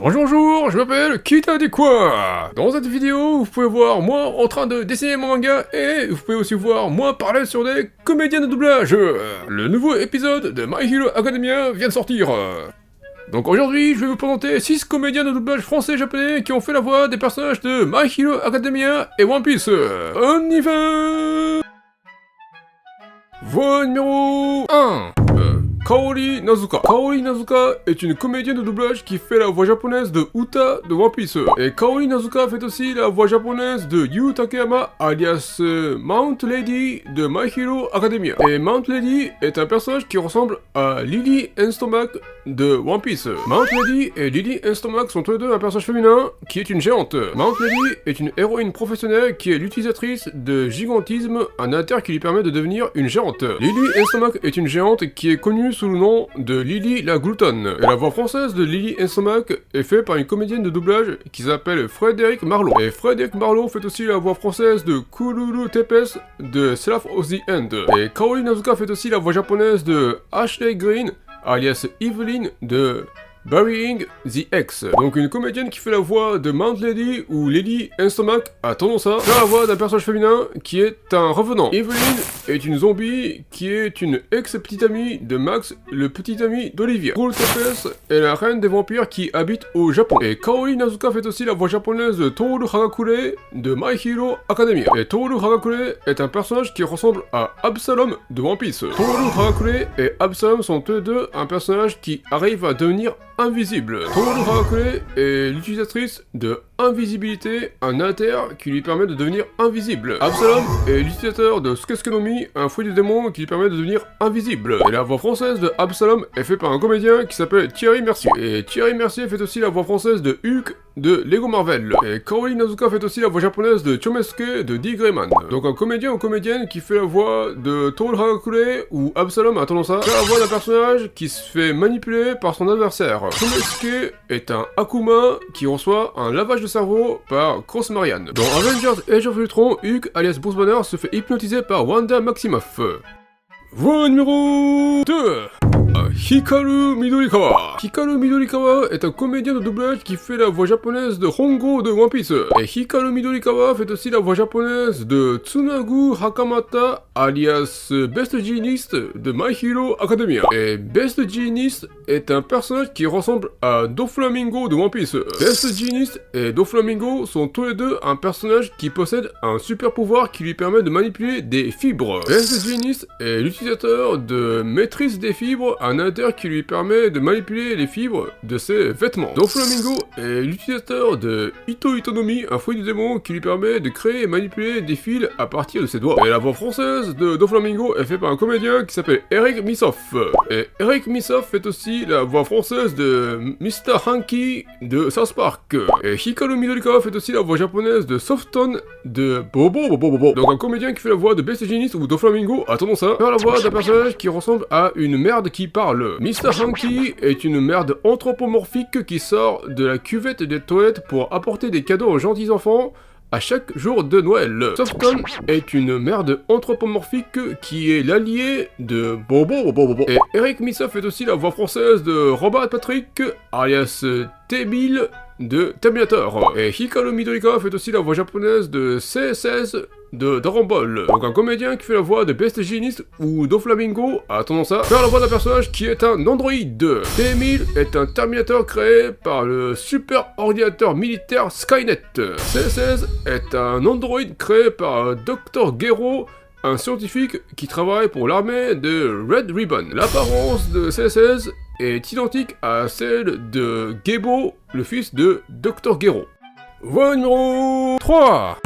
Bonjour, je m'appelle Kitadekwa. Dans cette vidéo, vous pouvez voir moi en train de dessiner mon manga et vous pouvez aussi voir moi parler sur des comédiens de doublage. Le nouveau épisode de My Hero Academia vient de sortir. Donc aujourd'hui, je vais vous présenter 6 comédiens de doublage français et japonais qui ont fait la voix des personnages de My Hero Academia et One Piece. On y va. Voix numéro 1. Kaori Nazuka. Kaori Nazuka est une comédienne de doublage qui fait la voix japonaise de Uta de One Piece. Et Kaori Nazuka fait aussi la voix japonaise de Yu Takeyama alias Mount Lady de My Hero Academia. Et Mount Lady est un personnage qui ressemble à Lily Stomach de One Piece. Mount Lady et Lily Stomach sont tous les deux un personnage féminin qui est une géante. Mount Lady est une héroïne professionnelle qui est l'utilisatrice de gigantisme, un alter qui lui permet de devenir une géante. Lily Stomach est une géante qui est connue sous le nom de Lily la Gloutonne. Et la voix française de Lily Stomach est faite par une comédienne de doublage qui s'appelle Frédéric Marlowe. Et Frédéric Marlowe fait aussi la voix française de Kururu Tepes de Slave of the End. Et Kaori Nazuka fait aussi la voix japonaise de Ashley Green alias Evelyn de Burying the X. Donc une comédienne qui fait la voix de Mount Lady ou Lily Stomach a tendance à faire la voix d'un personnage féminin qui est un revenant. Evelyn est une zombie qui est une ex-petite amie de Max, le petit ami d'Olivia. Kururu Tepes est la reine des vampires qui habite au Japon. Et Kaori Nazuka fait aussi la voix japonaise de Toru Hagakure de My Hero Academia. Et Toru Hagakure est un personnage qui ressemble à Absalom de One Piece. Toru Hagakure et Absalom sont tous les deux un personnage qui arrive à devenir invisible. Toru Hagakure est l'utilisatrice de invisibilité, un alter qui lui permet de devenir invisible. Absalom est l'utilisateur de Sukesuke no Mi, un fruit des démons qui lui permet de devenir invisible. Et la voix française de Absalom est faite par un comédien qui s'appelle Thierry Mercier. Et Thierry Mercier fait aussi la voix française de Hulk de Lego Marvel. Et Kaori Nazuka fait aussi la voix japonaise de Chomesuke de D. Greyman. Donc un comédien ou comédienne qui fait la voix de Toru Hagakure ou Absalom a tendance à faire la voix d'un personnage qui se fait manipuler par son adversaire. Chomesuke est un Akuma qui reçoit un lavage de cerveau par Cross Marianne. Dans Avengers Age of Ultron, Hulk alias Bruce Banner se fait hypnotiser par Wanda Maximoff. Voix numéro 2. Hikaru Midorikawa. Hikaru Midorikawa est un comédien de doublage qui fait la voix japonaise de Hongo de One Piece. Et Hikaru Midorikawa fait aussi la voix japonaise de Tsunagu Hakamata alias Best Jeanist de My Hero Academia. Et Best Jeanist est un personnage qui ressemble à Doflamingo de One Piece. Best Jeanist et Doflamingo sont tous les deux un personnage qui possède un super pouvoir qui lui permet de manipuler des fibres. Best Jeanist est l'utilisateur de maîtrise des fibres, un alter qui lui permet de manipuler les fibres de ses vêtements. Doflamingo est l'utilisateur de Ito Itonomi, un fruit du démon qui lui permet de créer et manipuler des fils à partir de ses doigts. Et la voix française de Doflamingo est faite par un comédien qui s'appelle Eric Missoff. Et Eric Missoff fait aussi la voix française de Mr. Hanky de South Park. Et Hikaru Midorikawa fait aussi la voix japonaise de Softon de Bobo Bobo Bobo. Donc un comédien qui fait la voix de Best Jeanist ou Doflamingo a tendance à faire la voix d'un personnage qui ressemble à une merde qui parle. Mr. Hanky est une merde anthropomorphique qui sort de la cuvette des toilettes pour apporter des cadeaux aux gentils enfants à chaque jour de Noël. Softon est une merde anthropomorphique qui est l'allié de Bobo Bobo Bobo. Et Eric Missoff est aussi la voix française de Robert Patrick alias T-Bill de Terminator. Et Hikaru Midorikawa fait aussi la voix japonaise de C16 de Dragon Ball. Donc un comédien qui fait la voix de Best Jeanist ou Doflamingo a tendance à faire la voix d'un personnage qui est un androïde. T-1000 est un Terminator créé par le super ordinateur militaire Skynet. C16 est un androïde créé par Dr. Gero, un scientifique qui travaille pour l'armée de Red Ribbon. L'apparence de C16 est identique à celle de Gebo, le fils de Dr. Gero. Voix numéro 3.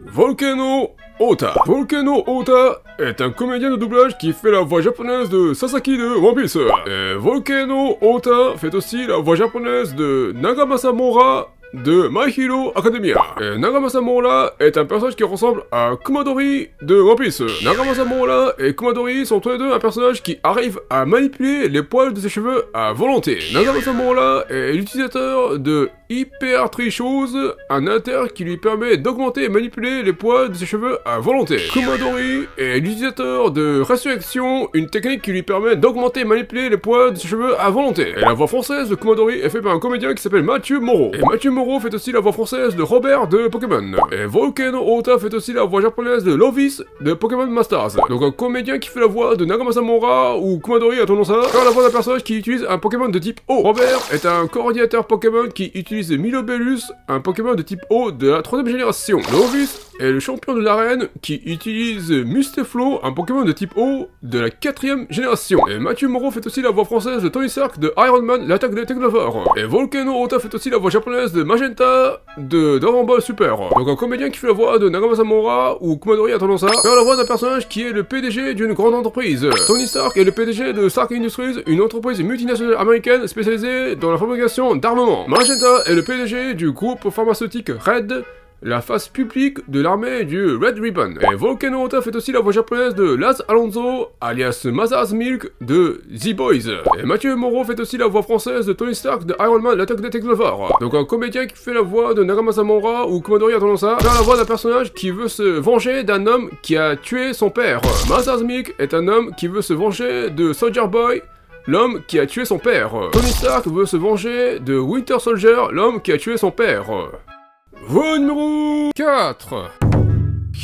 Volcano Ota. Volcano Ota est un comédien de doublage qui fait la voix japonaise de Sasaki de One Piece. Et Volcano Ota fait aussi la voix japonaise de Nagamasa Mora de My Hero Academia. Et Nagamasa Mola est un personnage qui ressemble à Kumadori de One Piece. Nagamasa Mola et Kumadori sont tous les deux un personnage qui arrive à manipuler les poils de ses cheveux à volonté. Nagamasa Mola est l'utilisateur de Hypertrichose, un inter qui lui permet d'augmenter et manipuler les poils de ses cheveux à volonté. Kumadori est l'utilisateur de Résurrection, une technique qui lui permet d'augmenter et manipuler les poils de ses cheveux à volonté. Et la voix française de Kumadori est faite par un comédien qui s'appelle Mathieu Moreau. Et Mathieu Moreau fait aussi la voix française de Robert de Pokémon. Et Volcano Ota fait aussi la voix japonaise de Lovis de Pokémon Masters. Donc un comédien qui fait la voix de Nagama Samura ou Kumadori a tendance à faire la voix d'un personnage qui utilise un Pokémon de type O. Robert est un coordinateur Pokémon qui utilise Milobellus, un Pokémon de type O de la 3ème génération. Lovis est le champion de l'arène qui utilise Mustaflo, un Pokémon de type O de la 4ème génération. Et Mathieu Moreau fait aussi la voix française de Tony Stark de Iron Man, l'attaque des Technovores. Et Volcano Ota fait aussi la voix japonaise de Magenta de Dragon Ball Super. Donc un comédien qui fait la voix de Nagama Samura ou Kumadori a tendance à faire la voix d'un personnage qui est le PDG d'une grande entreprise. Tony Stark est le PDG de Stark Industries, une entreprise multinationale américaine spécialisée dans la fabrication d'armements. Magenta est le PDG du groupe pharmaceutique Red, la face publique de l'armée du Red Ribbon. Et Volcano Ota fait aussi la voix japonaise de Laz Alonso, alias Masa's Milk de The Boys. Et Mathieu Moreau fait aussi la voix française de Tony Stark de Iron Man, l'attaque des Technovores. Donc un comédien qui fait la voix de Nagama Samura ou Kumadori a tendance à faire la voix d'un personnage qui veut se venger d'un homme qui a tué son père. Masa's Milk est un homme qui veut se venger de Soldier Boy, l'homme qui a tué son père. Tony Stark veut se venger de Winter Soldier, l'homme qui a tué son père. Voix numéro 4.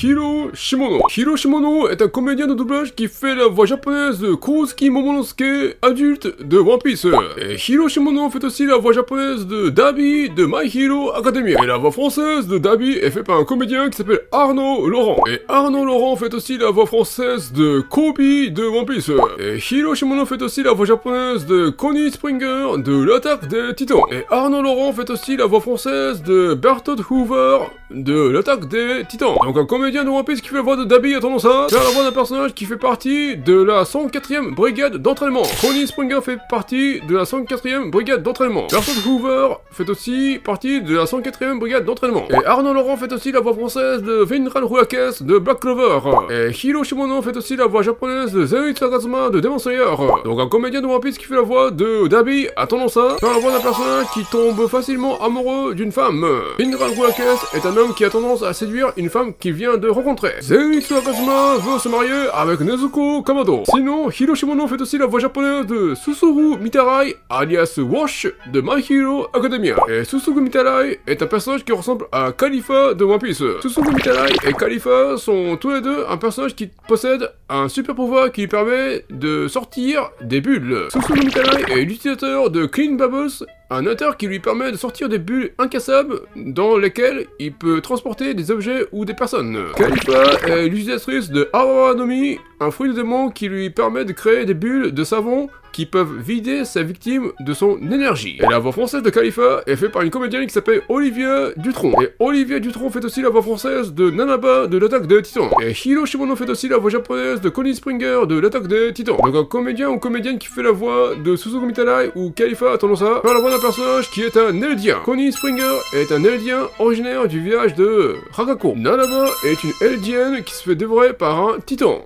Hiro Shimono. Hiro Shimono est un comédien de doublage qui fait la voix japonaise de Kurosuke Momonosuke, adulte de One Piece. Et Hiro Shimono fait aussi la voix japonaise de Dabi de My Hero Academia. Et la voix française de Dabi est faite par un comédien qui s'appelle Arnaud Laurent. Et Arnaud Laurent fait aussi la voix française de Kobe de One Piece. Et Hiro Shimono fait aussi la voix japonaise de Connie Springer de l'attaque des Titans. Et Arnaud Laurent fait aussi la voix française de Bertolt Hoover de l'attaque des Titans. Donc un comédien de One Piece qui fait la voix de Dabi a tendance à faire la voix d'un personnage qui fait partie de la 104ème brigade d'entraînement. Connie Springer fait partie de la 104ème brigade d'entraînement. Bertolt Hoover fait aussi partie de la 104ème brigade d'entraînement. Et Arnaud Laurent fait aussi la voix française de Vinral Ruakes de Black Clover. Et Hiro Shimono fait aussi la voix japonaise de Zenitsu Akazuma de Demon Slayer. Donc un comédien de One Piece qui fait la voix de Dabi a tendance à faire la voix d'un personnage qui tombe facilement amoureux d'une femme. Vinral Ruakes est un homme qui a tendance à séduire une femme qu'il vient de rencontrer. Zenitsu Akazuma veut se marier avec Nezuko Kamado. Sinon, Hiro Shimono fait aussi la voix japonaise de Susuru Mitarai, alias Wash de My Hero Academia. Et Susuru Mitarai est un personnage qui ressemble à Khalifa de One Piece. Susuru Mitarai et Khalifa sont tous les deux un personnage qui possède un super pouvoir qui lui permet de sortir des bulles. Susuru Mitarai est l'utilisateur de Clean Bubbles, un inter qui lui permet de sortir des bulles incassables dans lesquelles il peut transporter des objets ou des personnes. Khalifa est l'utilisatrice de Awa no Mi, un fruit de démon qui lui permet de créer des bulles de savon qui peuvent vider sa victime de son énergie. Et la voix française de Khalifa est faite par une comédienne qui s'appelle Olivia Dutronc. Et Olivia Dutronc fait aussi la voix française de Nanaba de l'attaque des Titans. Et Hiro Shimono fait aussi la voix japonaise de Connie Springer de l'attaque des Titans. Donc un comédien ou comédienne qui fait la voix de Susumu Mitarai ou Khalifa a tendance à faire la voix d'un personnage qui est un Eldien. Connie Springer est un Eldien originaire du village de Hakako. Nanaba est une Eldienne qui se fait dévorer par un Titan.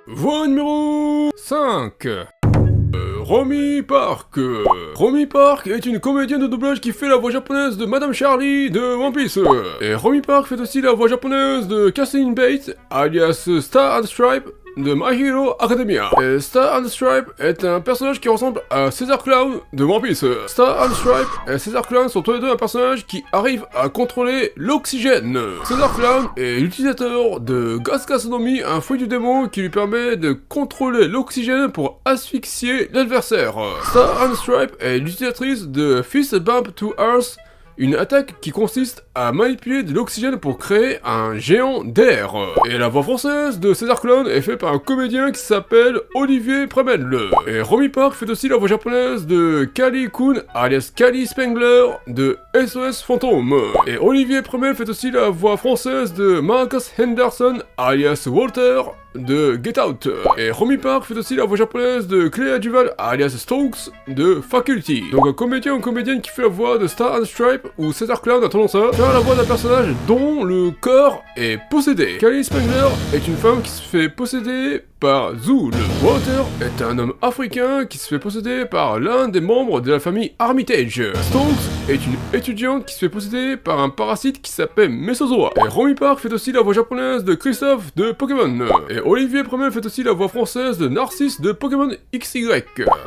Voix numéro 5. Romy Park. Romy Park est une comédienne de doublage qui fait la voix japonaise de Madame Charlie de One Piece. Et Romy Park fait aussi la voix japonaise de Kathleen Bates, alias Star and Stripe de My Hero Academia. Et Star and Stripe est un personnage qui ressemble à Caesar Clown de One Piece. Star and Stripe et Caesar Clown sont tous les deux un personnage qui arrive à contrôler l'oxygène. Caesar Clown est l'utilisateur de Gas Gasonomi, un fruit du démon qui lui permet de contrôler l'oxygène pour asphyxier l'adversaire. Star and Stripe est l'utilisatrice de Fist Bump to Earth, une attaque qui consiste à manipuler de l'oxygène pour créer un géant d'air. Et la voix française de Caesar Clown est faite par un comédien qui s'appelle Olivier Premel. Et Romy Park fait aussi la voix japonaise de Kali Kun, alias Kali Spengler, de SOS Fantôme. Et Olivier Premel fait aussi la voix française de Marcus Henderson, alias Walter, de Get Out. Et Romy Park fait aussi la voix japonaise de Cléa Duval, alias Stokes, de Faculty. Donc un comédien ou comédienne qui fait la voix de Star and Stripe ou Caesar Clown a tendance à faire la voix d'un personnage dont le corps est possédé. Kali Spengler est une femme qui se fait posséder par Zool. Walter est un homme africain qui se fait posséder par l'un des membres de la famille Armitage. Stonks est une étudiante qui se fait posséder par un parasite qui s'appelle Mesozoa. Et Romy Park fait aussi la voix japonaise de Christophe de Pokémon. Et Olivier Premel fait aussi la voix française de Narcisse de Pokémon XY.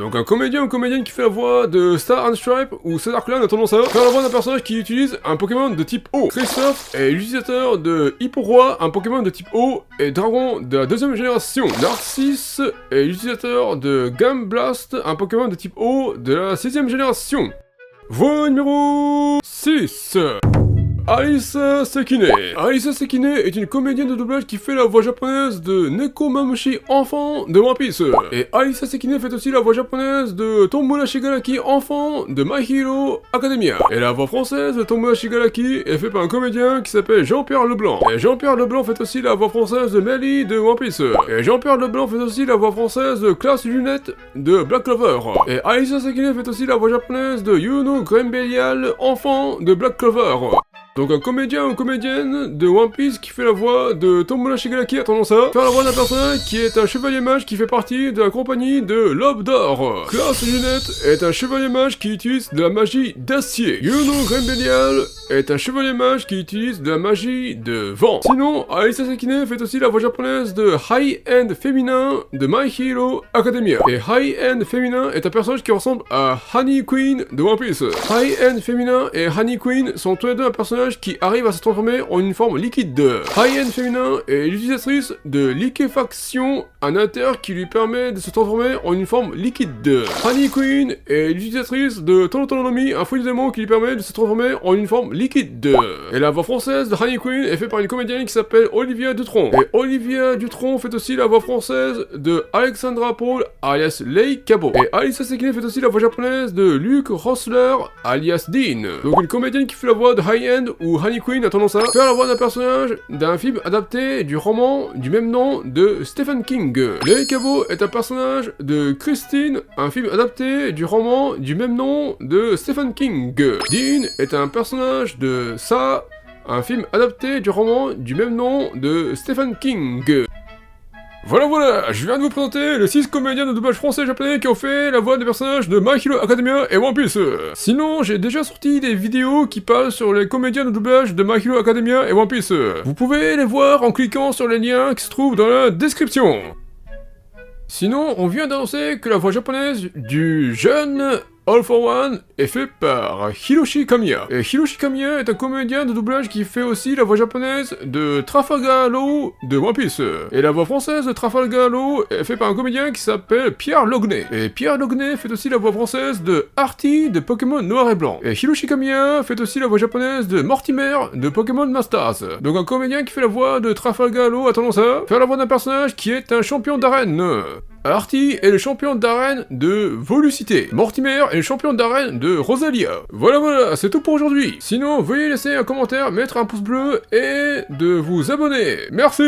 Donc un comédien ou comédienne qui fait la voix de Star and Stripe ou César Clan a tendance à faire la voix d'un personnage qui utilise un Pokémon de type O. Christophe est l'utilisateur de Hipporoi, un Pokémon de type O, et Dragon de la deuxième génération. Narcisse est l'utilisateur de Gamblast, un Pokémon de type O de la 6ème génération. Voix numéro 6. Alice Sekine. Alice Sekine est une comédienne de doublage qui fait la voix japonaise de Neko Mamushi enfant de One Piece. Et Alice Sekine fait aussi la voix japonaise de Tomola Shigaraki enfant de My Hero Academia. Et la voix française de Tomola Shigaraki est faite par un comédien qui s'appelle Jean-Pierre Leblanc. Et Jean-Pierre Leblanc fait aussi la voix française de Melly de One Piece. Et Jean-Pierre Leblanc fait aussi la voix française de Classe Lunette de Black Clover. Et Alice Sekine fait aussi la voix japonaise de Yuno Grembelial enfant de Black Clover. Donc un comédien ou comédienne de One Piece qui fait la voix de Tomola Shigaraki a tendance à faire la voix d'un personnage qui est un chevalier mage qui fait partie de la compagnie de l'Aube d'Or. Classe Lunette est un chevalier mage qui utilise de la magie d'acier. Yuno Grembelial est un chevalier mage qui utilise de la magie de vent. Sinon, Alice Sekine fait aussi la voix japonaise de High End féminin de My Hero Academia. Et High End féminin est un personnage qui ressemble à Honey Queen de One Piece. High End féminin et Honey Queen sont tous les deux un personnage qui arrive à se transformer en une forme liquide. High End féminin est l'utilisatrice de liquéfaction, un inter qui lui permet de se transformer en une forme liquide. Honey Queen est l'utilisatrice de Tolotonomi, un fruit de démon qui lui permet de se transformer en une forme liquide. Et la voix française de Honey Queen est faite par une comédienne qui s'appelle Olivia Dutronc. Et Olivia Dutronc fait aussi la voix française de Alexandra Paul, alias Lei Cabo. Et Alice Sekine fait aussi la voix japonaise de Luke Rossler, alias Dean. Donc une comédienne qui fait la voix de High End où Honey Queen a tendance à faire la voix d'un personnage d'un film adapté du roman du même nom de Stephen King. Lei Cabo est un personnage de Christine, un film adapté du roman du même nom de Stephen King. Dean est un personnage de Ça, un film adapté du roman du même nom de Stephen King. Voilà, je viens de vous présenter les 6 comédiens de doublage français et japonais qui ont fait la voix des personnages de My Hero Academia et One Piece. Sinon, j'ai déjà sorti des vidéos qui parlent sur les comédiens de doublage de My Hero Academia et One Piece. Vous pouvez les voir en cliquant sur les liens qui se trouvent dans la description. Sinon, on vient d'annoncer que la voix japonaise du jeune All for One est fait par Hiroshi Kamiya. Et Hiroshi Kamiya est un comédien de doublage qui fait aussi la voix japonaise de Trafalgar Law de One Piece. Et la voix française de Trafalgar Law est faite par un comédien qui s'appelle Pierre Logney. Et Pierre Logney fait aussi la voix française de Artie de Pokémon Noir et Blanc. Et Hiroshi Kamiya fait aussi la voix japonaise de Mortimer de Pokémon Masters. Donc un comédien qui fait la voix de Trafalgar Law a tendance à faire la voix d'un personnage qui est un champion d'arène. Artie est le champion d'arène de Volucité. Mortimer est le champion d'arène de Rosalia. Voilà, c'est tout pour aujourd'hui. Sinon, veuillez laisser un commentaire, mettre un pouce bleu et de vous abonner. Merci.